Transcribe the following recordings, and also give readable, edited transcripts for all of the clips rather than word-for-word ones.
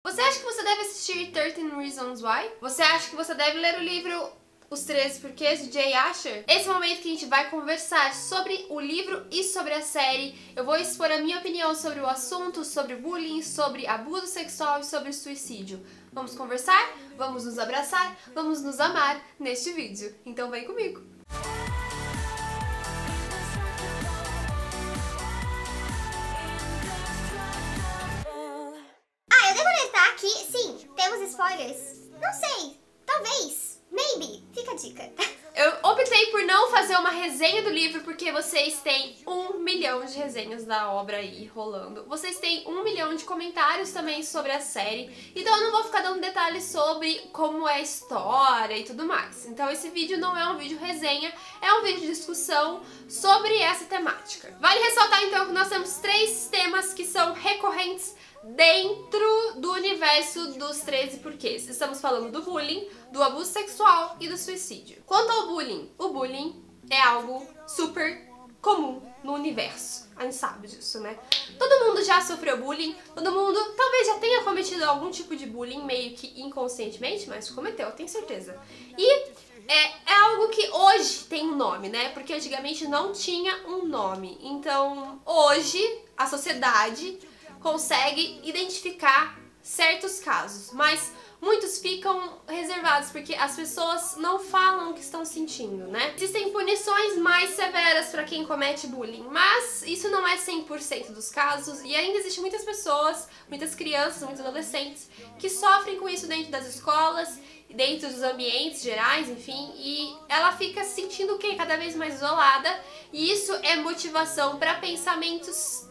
Você acha que você deve assistir 13 Reasons Why? Você acha que você deve ler o livro Os 13 Porquês, de Jay Asher? Esse é o momento que a gente vai conversar sobre o livro e sobre a série. Eu vou expor a minha opinião sobre o assunto, sobre bullying, sobre abuso sexual e sobre suicídio. Vamos conversar? Vamos nos abraçar? Vamos nos amar neste vídeo. Então vem comigo! Eu devo alertar que, sim, temos spoilers. Não sei, talvez, maybe, fica a dica. Eu optei por não fazer uma resenha do livro porque vocês têm 1 milhão de resenhas da obra aí rolando. Vocês têm 1 milhão de comentários também sobre a série. Então eu não vou ficar dando detalhes sobre como é a história e tudo mais. Então esse vídeo não é um vídeo resenha, é um vídeo de discussão sobre essa temática. Vale ressaltar então que nós temos 3 temas que são recorrentes dentro do universo dos 13 porquês. Estamos falando do bullying, do abuso sexual e do suicídio. Quanto ao bullying, o bullying é algo super comum no universo. A gente sabe disso, né? Todo mundo já sofreu bullying, todo mundo talvez já tenha cometido algum tipo de bullying, meio que inconscientemente, mas cometeu, eu tenho certeza. E é algo que hoje tem um nome, né? Porque antigamente não tinha um nome. Então, hoje, a sociedade consegue identificar certos casos, mas muitos ficam reservados porque as pessoas não falam o que estão sentindo, né? Existem punições mais severas para quem comete bullying, mas isso não é 100% dos casos e ainda existem muitas pessoas, muitas crianças, muitos adolescentes que sofrem com isso dentro das escolas, dentro dos ambientes gerais, enfim, e ela fica se sentindo o quê? Cada vez mais isolada, e isso é motivação para pensamentos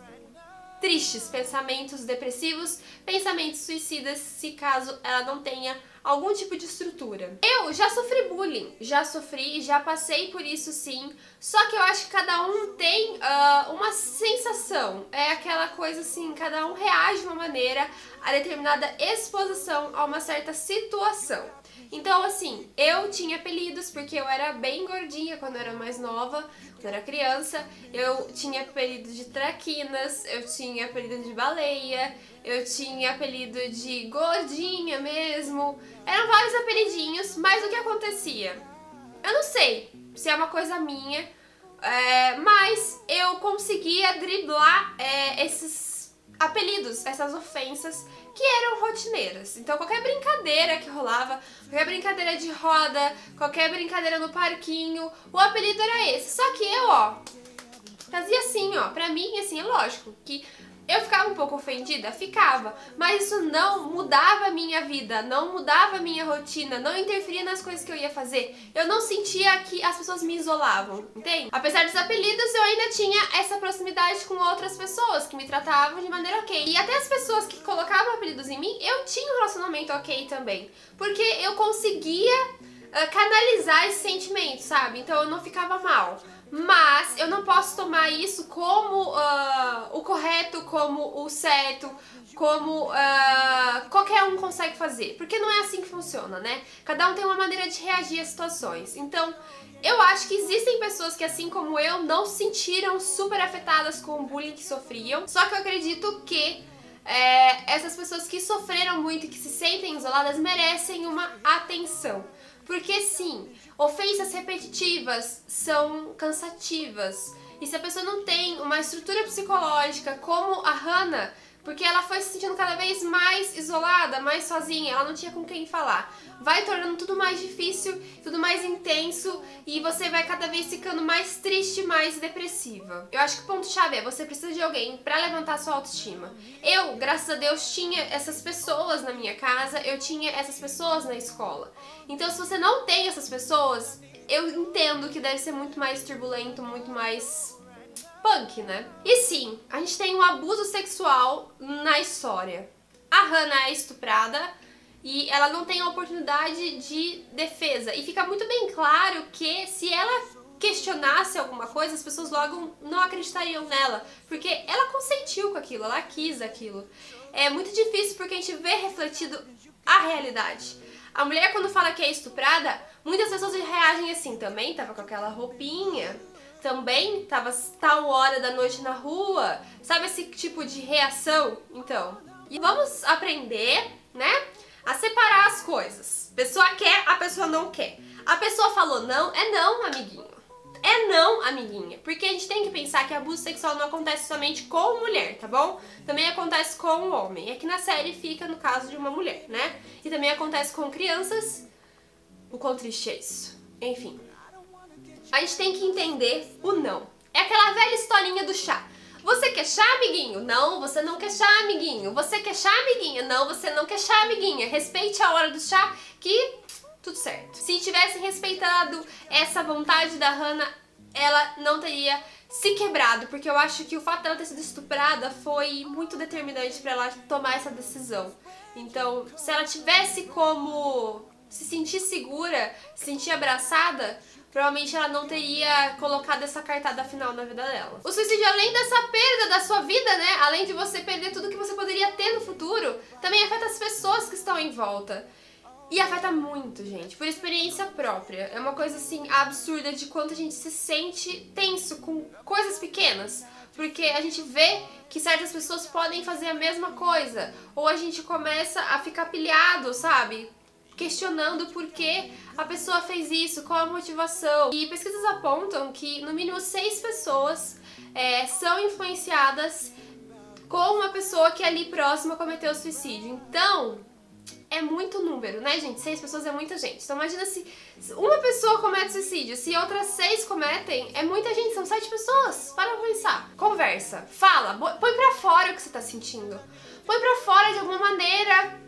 tristes, pensamentos depressivos, pensamentos suicidas, se caso ela não tenha algum tipo de estrutura. Eu já sofri bullying, já sofri, já passei por isso sim, só que eu acho que cada um tem uma sensação, é aquela coisa assim, cada um reage de uma maneira a determinada exposição a uma certa situação. Então, assim, eu tinha apelidos porque eu era bem gordinha quando eu era mais nova, quando eu era criança. Eu tinha apelido de traquinas, eu tinha apelido de baleia, eu tinha apelido de gordinha mesmo. Eram vários apelidinhos, mas o que acontecia? Eu não sei se é uma coisa minha, mas eu conseguia driblar esses apelidos, essas ofensas que eram rotineiras. Então qualquer brincadeira que rolava, qualquer brincadeira de roda, qualquer brincadeira no parquinho, o apelido era esse. Só que eu, fazia assim, pra mim, assim, é lógico que eu ficava um pouco ofendida? Ficava, mas isso não mudava a minha vida, não mudava a minha rotina, não interferia nas coisas que eu ia fazer. Eu não sentia que as pessoas me isolavam, entende? Apesar dos apelidos, eu ainda tinha essa proximidade com outras pessoas que me tratavam de maneira ok. E até as pessoas que colocavam apelidos em mim, eu tinha um relacionamento ok também, porque eu conseguia canalizar esse sentimento, sabe? Então eu não ficava mal. Mas eu não posso tomar isso como o correto, como o certo, como qualquer um consegue fazer. Porque não é assim que funciona, né? Cada um tem uma maneira de reagir a situações. Então, eu acho que existem pessoas que, assim como eu, não se sentiram super afetadas com o bullying que sofriam. Só que eu acredito que essas pessoas que sofreram muito e que se sentem isoladas merecem uma atenção. Porque sim, ofensas repetitivas são cansativas. E se a pessoa não tem uma estrutura psicológica como a Hannah, porque ela foi se sentindo cada vez mais isolada, mais sozinha, ela não tinha com quem falar, vai tornando tudo mais difícil, tudo mais intenso, e você vai cada vez ficando mais triste, mais depressiva. Eu acho que o ponto-chave é, você precisa de alguém pra levantar sua autoestima. Eu, graças a Deus, tinha essas pessoas na minha casa, eu tinha essas pessoas na escola. Então, se você não tem essas pessoas, eu entendo que deve ser muito mais turbulento, muito mais punk, né? E sim, a gente tem um abuso sexual na história. A Hannah é estuprada e ela não tem a oportunidade de defesa. E fica muito bem claro que se ela questionasse alguma coisa, as pessoas logo não acreditariam nela, porque ela consentiu com aquilo, ela quis aquilo. É muito difícil porque a gente vê refletido a realidade. A mulher, quando fala que é estuprada, muitas pessoas reagem assim, também tava com aquela roupinha, também tava tal hora da noite na rua, sabe esse tipo de reação? Então, e vamos aprender né? A separar as coisas. A pessoa quer, a pessoa não quer. A pessoa falou não, é não, amiguinho. É não, amiguinha. Porque a gente tem que pensar que abuso sexual não acontece somente com mulher, tá bom? Também acontece com o homem. Aqui na série fica no caso de uma mulher, né? E também acontece com crianças. O quão triste é isso. Enfim. A gente tem que entender o não. É aquela velha historinha do chá. Você quer chá, amiguinho? Não, você não quer chá, amiguinho. Você quer chá, amiguinha? Não, você não quer chá, amiguinha. Respeite a hora do chá que tudo certo. Se tivessem respeitado essa vontade da Hannah, ela não teria se quebrado, porque eu acho que o fato dela ter sido estuprada foi muito determinante pra ela tomar essa decisão. Então, se ela tivesse como se sentir segura, se sentir abraçada, provavelmente ela não teria colocado essa cartada final na vida dela. O suicídio, além dessa perda da sua vida, né, além de você perder tudo que você poderia ter no futuro, também afeta as pessoas que estão em volta. E afeta muito, gente, por experiência própria. É uma coisa, assim, absurda de quanto a gente se sente tenso com coisas pequenas. Porque a gente vê que certas pessoas podem fazer a mesma coisa. Ou a gente começa a ficar pilhado, sabe? Questionando por que a pessoa fez isso, qual a motivação. E pesquisas apontam que no mínimo 6 pessoas são influenciadas com uma pessoa que ali próxima cometeu suicídio. Então, é muito número, né, gente? 6 pessoas é muita gente. Então imagina se uma pessoa comete suicídio, se outras 6 cometem, é muita gente, são 7 pessoas. Para pra pensar. Conversa, fala, põe pra fora o que você tá sentindo. Põe pra fora de alguma maneira,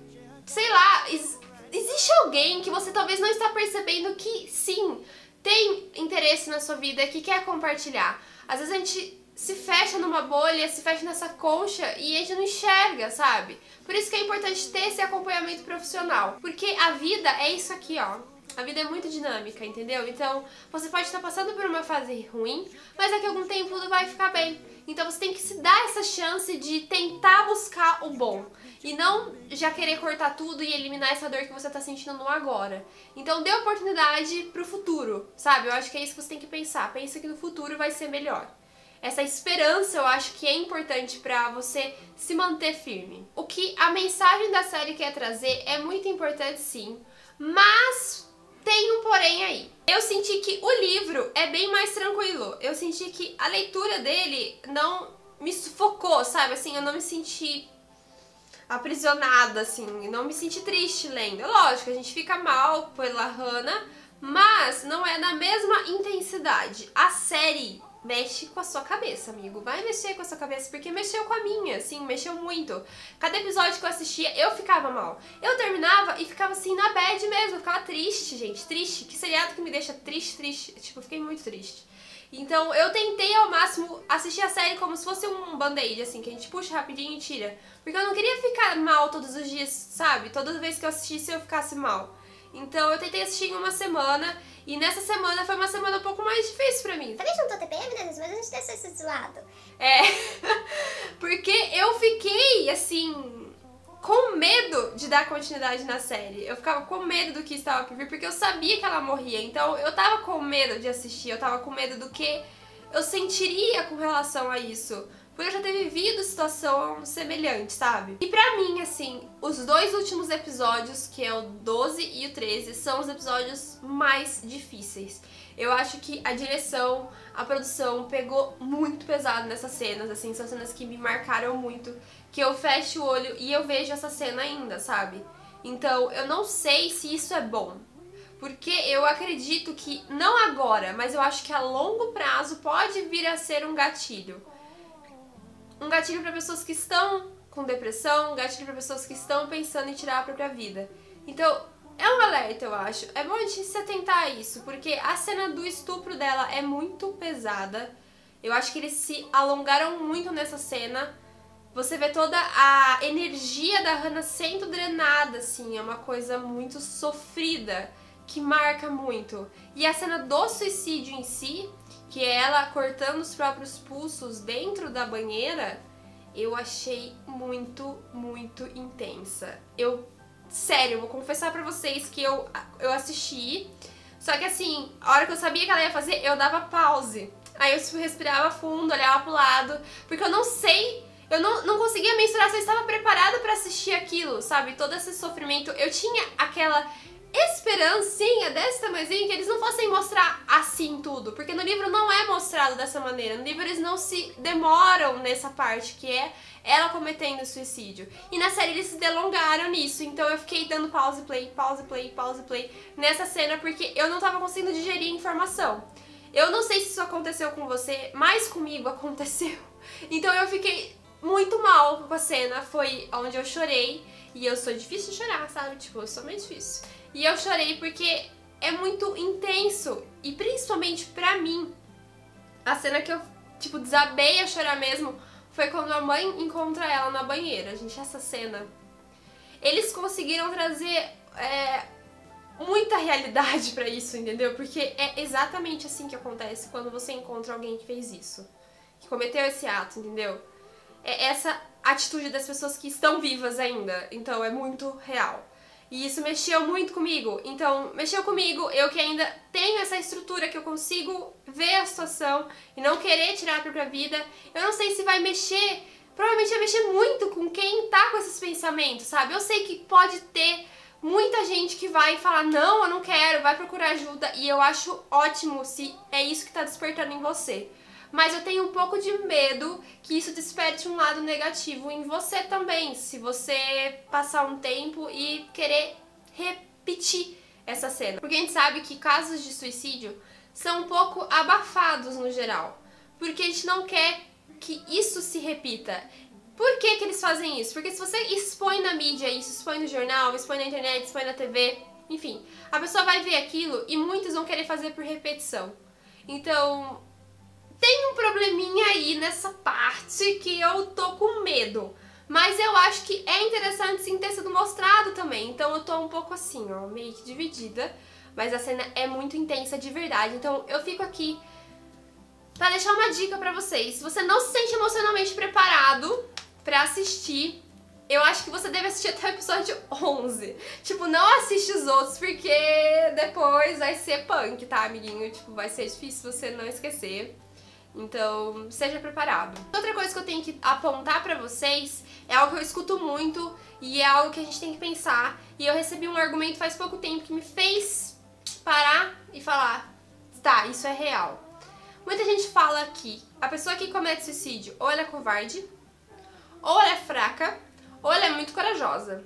sei lá, existe alguém que você talvez não está percebendo que, sim, tem interesse na sua vida, que quer compartilhar. Às vezes a gente se fecha numa bolha, se fecha nessa concha e a gente não enxerga, sabe? Por isso que é importante ter esse acompanhamento profissional. Porque a vida é isso aqui, ó. A vida é muito dinâmica, entendeu? Então, você pode estar passando por uma fase ruim, mas daqui a algum tempo tudo vai ficar bem. Então você tem que se dar essa chance de tentar buscar o bom. E não já querer cortar tudo e eliminar essa dor que você tá sentindo no agora. Então dê oportunidade pro futuro, sabe? Eu acho que é isso que você tem que pensar. Pensa que no futuro vai ser melhor. Essa esperança eu acho que é importante pra você se manter firme. O que a mensagem da série quer trazer é muito importante, sim, mas tem um porém aí. Eu senti que o livro é bem mais tranquilo. Eu senti que a leitura dele não me sufocou, sabe? Assim, eu não me senti aprisionada, assim, não me senti triste lendo. Lógico, a gente fica mal pela Hannah, mas não é na mesma intensidade. A série mexe com a sua cabeça, amigo. Vai mexer com a sua cabeça, porque mexeu com a minha, assim, mexeu muito. Cada episódio que eu assistia, eu ficava mal. Eu terminava e ficava assim, na bad mesmo. Eu ficava triste, gente, triste. Que seriado que me deixa triste. Tipo, eu fiquei muito triste. Então, eu tentei ao máximo assistir a série como se fosse um band-aid, assim, que a gente puxa rapidinho e tira. Porque eu não queria ficar mal todos os dias, sabe? Toda vez que eu assistisse, eu ficasse mal. Então, eu tentei assistir em uma semana. E nessa semana foi uma semana um pouco mais difícil pra mim. Também juntou TPM, né? Mas a gente deixa isso de lado. É, porque eu fiquei, assim, com medo de dar continuidade na série. Eu ficava com medo do que estava por vir, porque eu sabia que ela morria. Então eu tava com medo de assistir, eu tava com medo do que eu sentiria com relação a isso. Por eu já ter vivido situação semelhante, sabe? E pra mim, assim, os 2 últimos episódios, que é o 12 e o 13, são os episódios mais difíceis. Eu acho que a direção, a produção pegou muito pesado nessas cenas, assim, são cenas que me marcaram muito, que eu fecho o olho e eu vejo essa cena ainda, sabe? Então, eu não sei se isso é bom. Porque eu acredito que, não agora, mas eu acho que a longo prazo pode vir a ser um gatilho. Um gatilho para pessoas que estão com depressão, um gatilho para pessoas que estão pensando em tirar a própria vida. Então, é um alerta, eu acho. É bom a gente se atentar a isso, porque a cena do estupro dela é muito pesada. Eu acho que eles se alongaram muito nessa cena. Você vê toda a energia da Hannah sendo drenada, assim, é uma coisa muito sofrida, que marca muito. E a cena do suicídio em si, que é ela cortando os próprios pulsos dentro da banheira, eu achei muito, muito intensa. Sério, eu vou confessar pra vocês que eu assisti, só que assim, a hora que eu sabia que ela ia fazer, eu dava pause. Aí eu respirava fundo, olhava pro lado, porque eu não sei, Eu não conseguia mensurar se eu estava preparada pra assistir aquilo, sabe? Todo esse sofrimento. Eu tinha aquela esperancinha desse tamanhozinho que eles não fossem mostrar assim tudo, porque no livro não é mostrado dessa maneira. No livro eles não se demoram nessa parte, que é ela cometendo suicídio. E na série eles se delongaram nisso, então eu fiquei dando pause, play, pause, play, pause, play nessa cena, porque eu não tava conseguindo digerir a informação. Eu não sei se isso aconteceu com você, mas comigo aconteceu. Então eu fiquei muito mal com a cena, foi onde eu chorei. E eu sou difícil de chorar, sabe? Tipo, eu sou meio difícil. E eu chorei porque é muito intenso. E principalmente pra mim, a cena que eu, tipo, desabei a chorar mesmo foi quando a mãe encontra ela na banheira. Gente, essa cena... Eles conseguiram trazer muita realidade pra isso, entendeu? Porque é exatamente assim que acontece quando você encontra alguém que fez isso. Que cometeu esse ato, entendeu? É essa atitude das pessoas que estão vivas ainda. Então é muito real. E isso mexeu muito comigo. Então, mexeu comigo, eu que ainda tenho essa estrutura, que eu consigo ver a situação e não querer tirar a própria vida. Eu não sei se vai mexer, provavelmente vai mexer muito com quem tá com esses pensamentos, sabe? Eu sei que pode ter muita gente que vai falar, não, eu não quero, vai procurar ajuda. E eu acho ótimo se é isso que tá despertando em você. Mas eu tenho um pouco de medo que isso desperte um lado negativo em você também, se você passar um tempo e querer repetir essa cena. Porque a gente sabe que casos de suicídio são um pouco abafados no geral, porque a gente não quer que isso se repita. Por que que eles fazem isso? Porque se você expõe na mídia isso, expõe no jornal, expõe na internet, expõe na TV, enfim, a pessoa vai ver aquilo e muitos vão querer fazer por repetição. Então... tem um probleminha aí nessa parte que eu tô com medo. Mas eu acho que é interessante sim ter sido mostrado também. Então eu tô um pouco assim, ó, meio que dividida. Mas a cena é muito intensa de verdade. Então eu fico aqui pra deixar uma dica pra vocês. Se você não se sente emocionalmente preparado pra assistir, eu acho que você deve assistir até o episódio 11. Tipo, não assiste os outros, porque depois vai ser punk, tá, amiguinho? Tipo, vai ser difícil você não esquecer. Então, seja preparado. Outra coisa que eu tenho que apontar pra vocês é algo que eu escuto muito e é algo que a gente tem que pensar. E eu recebi um argumento faz pouco tempo que me fez parar e falar, tá, isso é real. Muita gente fala que a pessoa que comete suicídio ou ela é covarde, ou ela é fraca, ou ela é muito corajosa.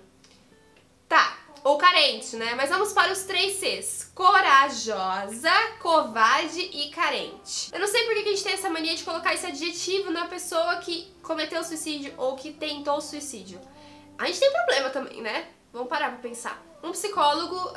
Tá, ou carente, né? Mas vamos para os 3 Cs. Corajosa, covarde e carente. Eu não sei por que a gente tem essa mania de colocar esse adjetivo na pessoa que cometeu suicídio ou que tentou suicídio. A gente tem problema também, né? Vamos parar pra pensar. Um psicólogo,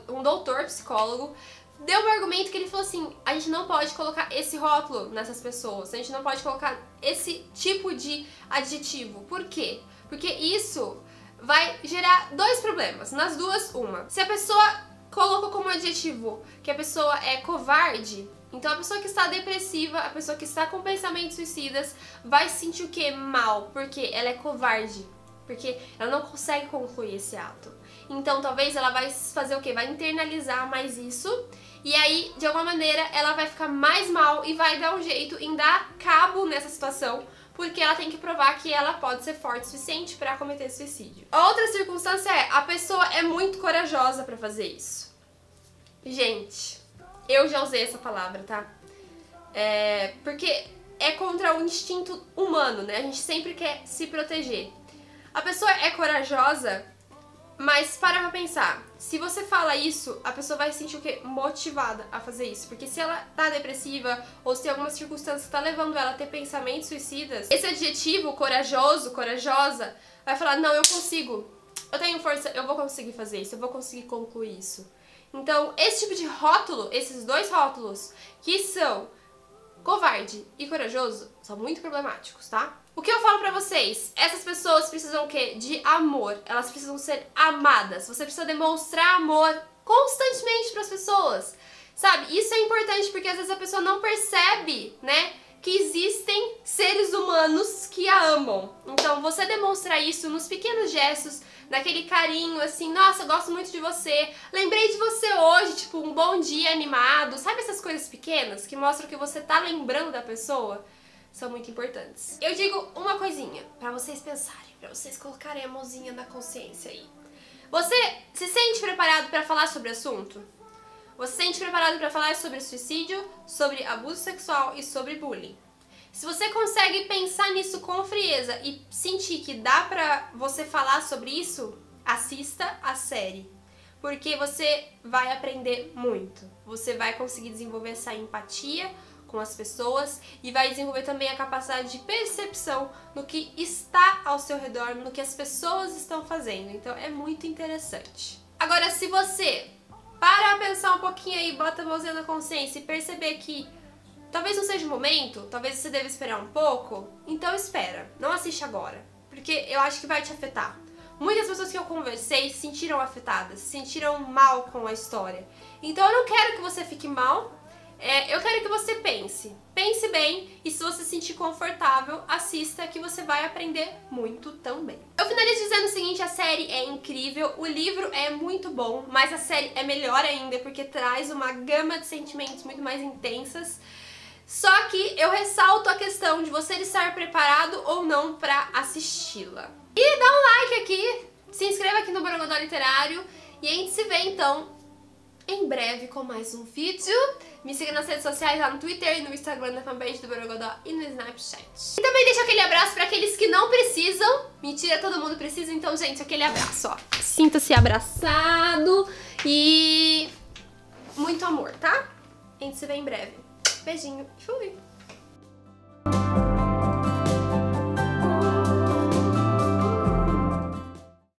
um doutor psicólogo, deu um argumento que ele falou assim, a gente não pode colocar esse rótulo nessas pessoas, a gente não pode colocar esse tipo de adjetivo. Por quê? Porque isso vai gerar 2 problemas. Nas duas, uma. Se a pessoa colocou como adjetivo que a pessoa é covarde, então a pessoa que está depressiva, a pessoa que está com pensamentos suicidas, vai se sentir o quê? Mal, porque ela é covarde. Porque ela não consegue concluir esse ato. Então talvez ela vai fazer o quê? Vai internalizar mais isso. E aí, de alguma maneira, ela vai ficar mais mal e vai dar um jeito em dar cabo nessa situação, porque ela tem que provar que ela pode ser forte o suficiente pra cometer suicídio. Outra circunstância é, a pessoa é muito corajosa pra fazer isso. Gente, eu já usei essa palavra, tá? Porque é contra o instinto humano, né? A gente sempre quer se proteger. A pessoa é corajosa, mas para pra pensar. Se você fala isso, a pessoa vai se sentir o quê? Motivada a fazer isso. Porque se ela tá depressiva, ou se alguma circunstância tá levando ela a ter pensamentos suicidas, esse adjetivo, corajoso, corajosa, vai falar, não, eu consigo, eu tenho força, eu vou conseguir fazer isso, eu vou conseguir concluir isso. Então, esse tipo de rótulo, esses 2 rótulos, que são covarde e corajoso, são muito problemáticos, tá? O que eu falo pra vocês? Essas pessoas precisam o quê? De amor. Elas precisam ser amadas. Você precisa demonstrar amor constantemente pras pessoas. Sabe? Isso é importante porque às vezes a pessoa não percebe, né? Que existem seres humanos que a amam. Então você demonstrar isso nos pequenos gestos, naquele carinho assim, nossa, gosto muito de você, lembrei de você hoje, tipo um bom dia animado, sabe essas coisas pequenas que mostram que você tá lembrando da pessoa? são muito importantes. Eu digo uma coisinha pra vocês pensarem, pra vocês colocarem a mãozinha na consciência aí. Você se sente preparado pra falar sobre o assunto? Você se sente preparado pra falar sobre suicídio, sobre abuso sexual e sobre bullying? Se você consegue pensar nisso com frieza e sentir que dá pra você falar sobre isso, assista a série. Porque você vai aprender muito. Você vai conseguir desenvolver essa empatia com as pessoas e vai desenvolver também a capacidade de percepção no que está ao seu redor, no que as pessoas estão fazendo. Então é muito interessante. Agora, se você para a pensar um pouquinho aí, bota a mãozinha na consciência e perceber que talvez não seja o momento, talvez você deva esperar um pouco, então espera, não assiste agora, porque eu acho que vai te afetar. Muitas pessoas que eu conversei se sentiram afetadas, se sentiram mal com a história. Então eu não quero que você fique mal, eu quero que você pense bem, e se você se sentir confortável, assista que você vai aprender muito também. Eu finalizo dizendo o seguinte, a série é incrível, o livro é muito bom, mas a série é melhor ainda porque traz uma gama de sentimentos muito mais intensas. Só que eu ressalto a questão de você estar preparado ou não pra assisti-la. E dá um like aqui, se inscreva aqui no Borogodó Literário e a gente se vê então em breve com mais um vídeo. Me siga nas redes sociais, lá no Twitter e no Instagram da fanpage do Borogodó e no Snapchat. E também deixo aquele abraço pra aqueles que não precisam. Mentira, todo mundo precisa, então gente, aquele abraço, ó. Sinta-se abraçado e muito amor, tá? A gente se vê em breve. Beijinho, fui!